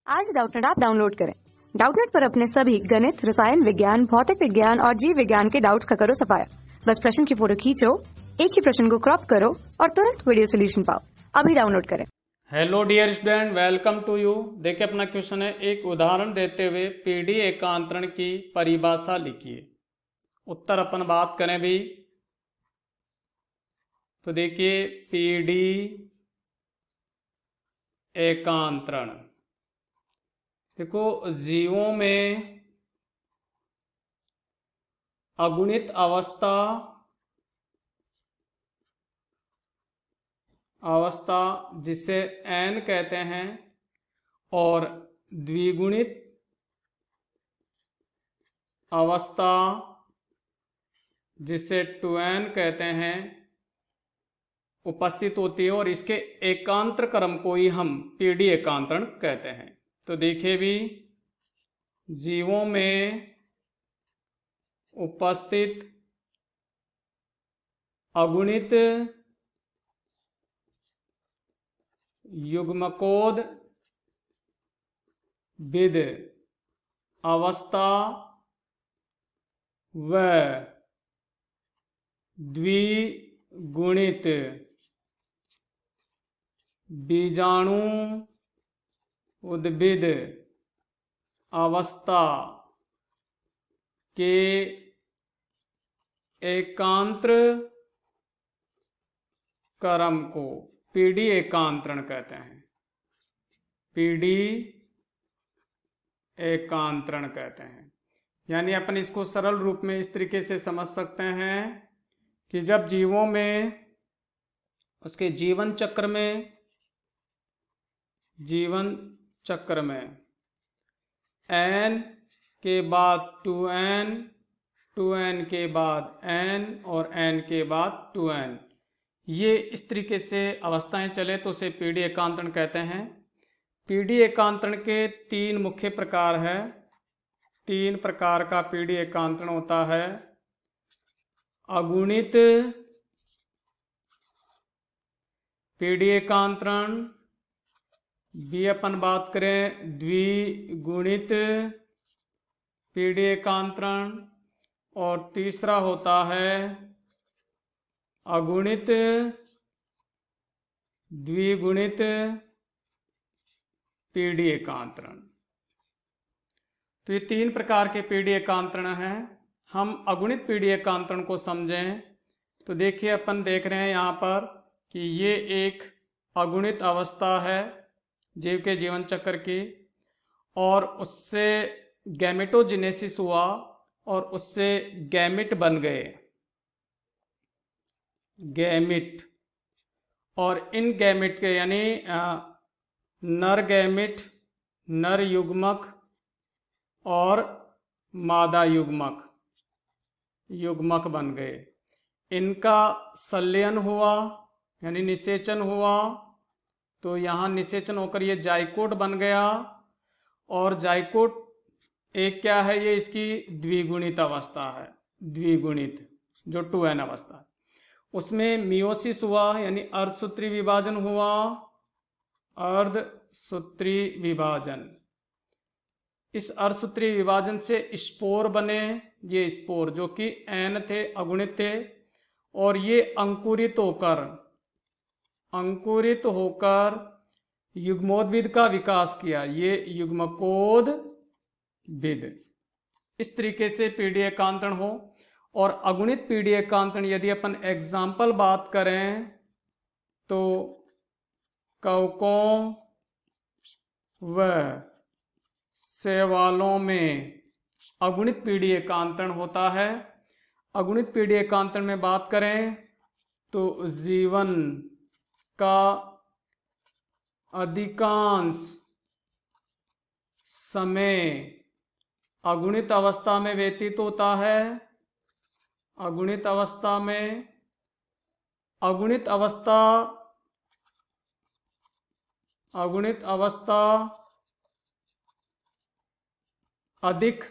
आज Doubtnut app download करें। Doubtnut पर अपने सभी गणित, रसायन विज्ञान, भौतिक विज्ञान और जीव विज्ञान के डाउट्स का करो सफाया। बस प्रश्न की फोटो खींचो, एक ही प्रश्न को क्रॉप करो और तुरंत वीडियो सोल्यूशन पाओ। अभी डाउनलोड करें। Hello dear student, welcome to you. देखिए अपना क्वेश्चन है, एक उदाहरण देते हुए पीडी एकांतरण की परिभाषा लिखिए। उत्तर अपन बात करें भी तो देखिए पीडी एकांतरण, देखो जीवों में अगुणित अवस्था जिसे n कहते हैं और द्विगुणित अवस्था जिसे 2n कहते हैं उपस्थित होती है और इसके एकांतर क्रम को ही हम पीडी एकांतरण कहते हैं। तो देखिए भी जीवों में उपस्थित अगुणित युग्मकोद विद अवस्था व द्विगुणित बीजाणु उद्भिद अवस्था के एकांतर क्रम को पीडी एकांतरण कहते हैं। पीडी एकांतरण कहते हैं। यानी अपन इसको सरल रूप में इस तरीके से समझ सकते हैं कि जब जीवों में उसके जीवन चक्र में n के बाद 2n, 2n के बाद n और n के बाद 2n, ये इस तरीके से अवस्थाएं चले तो उसे पीडी एकांतरण कहते हैं। पीडी एकांतरण के तीन मुख्य प्रकार है। तीन प्रकार का पीडी एकांतरण होता है। अगुणित पीडी एकांतरण, भी अपन बात करें द्विगुणित पीडी एकांतरण, और तीसरा होता है अगुणित द्विगुणित पीडी एकांतरण। तो ये तीन प्रकार के पीडी एकांतरण हैं। हम अगुणित पीडी एकांतरण को समझें तो देखिए अपन देख रहे हैं यहाँ पर कि ये एक अगुणित अवस्था है जीव के जीवन चक्र की, और उससे गैमेटोजेनेसिस हुआ और उससे गैमिट बन गए, गैमिट। और इन गैमिट के यानी नर गैमिट, नर युग्मक और मादा युग्मक बन गए। इनका संलयन हुआ यानी निषेचन हुआ, तो यहाँ निषेचन होकर ये जाइकोट बन गया। और जाइकोट एक क्या है, ये इसकी द्विगुणित अवस्था है, द्विगुणित जो 2n अवस्था है। उसमें मियोसिस हुआ यानी अर्धसूत्री विभाजन हुआ, अर्धसूत्री विभाजन। इस अर्धसूत्री विभाजन से स्पोर बने, ये स्पोर जो कि n थे, अगुणित थे, और ये अंकुरित होकर युग्मोद्भिद का विकास किया, ये युग्मकोद्भिद। इस तरीके से पीडी एकांतरण हो। और अगुणित पीडी एकांतरण यदि अपन एग्जाम्पल बात करें तो कवकों व शैवालों में अगुणित पीडी एकांतरण होता है। अगुणित पीडी एकांतरण में बात करें तो जीवन का अधिकांश समय अगुणित अवस्था में व्यतीत होता है। अगुणित अवस्था अधिक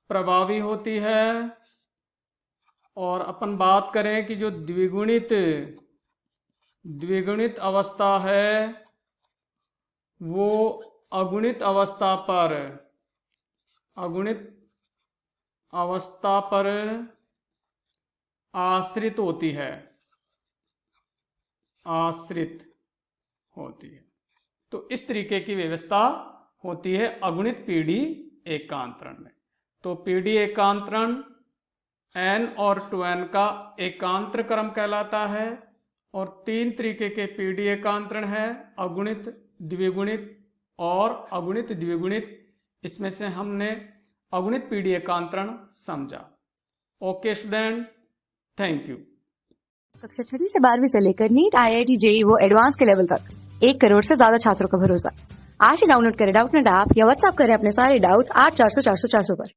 प्रभावी होती है। और अपन बात करें कि जो द्विगुणित अवस्था है वो अगुणित अवस्था पर आश्रित होती है, तो इस तरीके की व्यवस्था होती है अगुणित पीढ़ी एकांतरण में। तो पीढ़ी एकांतरण n और 2n का एकांतर क्रम कहलाता है। और 3 तरीके के पीढ़ी एकांतरण है, अगुणित, द्विगुणित और अगुणित द्विगुणित। इसमें से हमने अगुणित पीढ़ी एकांतरण समझा। Okay student, thank you. कक्षा 6 से 12वीं से लेकर नीट, IIT, JEE वो एडवांस के लेवल तक 1 करोड़ से ज्यादा छात्रों का भरोसा। आज ही डाउनलोड करें डाउटनेट ऐप या व्हाट्सएप करें अपने सारे डाउट्स 8400 400 400 पर।